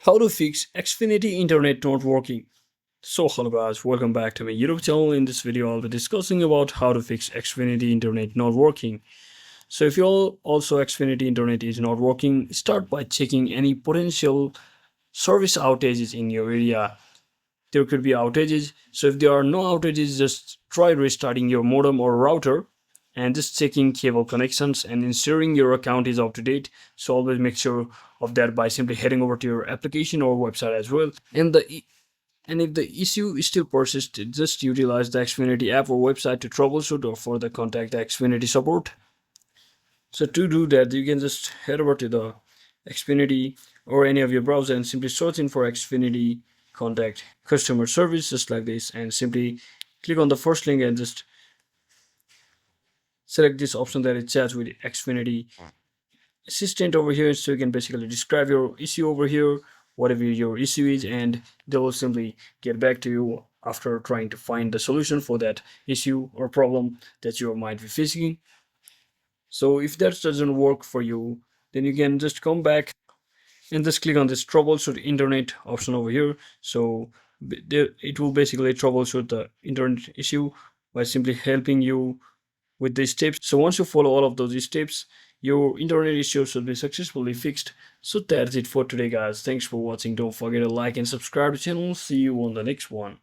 How to fix Xfinity internet not working. So hello guys, welcome back to my YouTube channel. In this video I'll be discussing about how to fix Xfinity internet not working. So if your also Xfinity internet is not working, start by checking any potential service outages in your area. There could be outages, so if there are no outages, just try restarting your modem or router and just checking cable connections and ensuring your account is up to date. So always make sure of that by simply heading over to your application or website as well. And if the issue still persists, just utilize the Xfinity app or website to troubleshoot or further contact the Xfinity support. So to do that, you can just head over to the Xfinity or any of your browser and simply search in for Xfinity contact customer service just like this, and simply click on the first link and just select this option that is chat with Xfinity assistant over here. So you can basically describe your issue over here, whatever your issue is, and they will simply get back to you after trying to find the solution for that issue or problem that you might be facing. So if that doesn't work for you, then you can just come back and just click on this troubleshoot internet option over here. So it will basically troubleshoot the internet issue by simply helping you with these steps. So once you follow all of those steps, your internet issue should be successfully fixed. So that's it for today guys. Thanks for watching. Don't forget to like and subscribe to the channel. See you on the next one.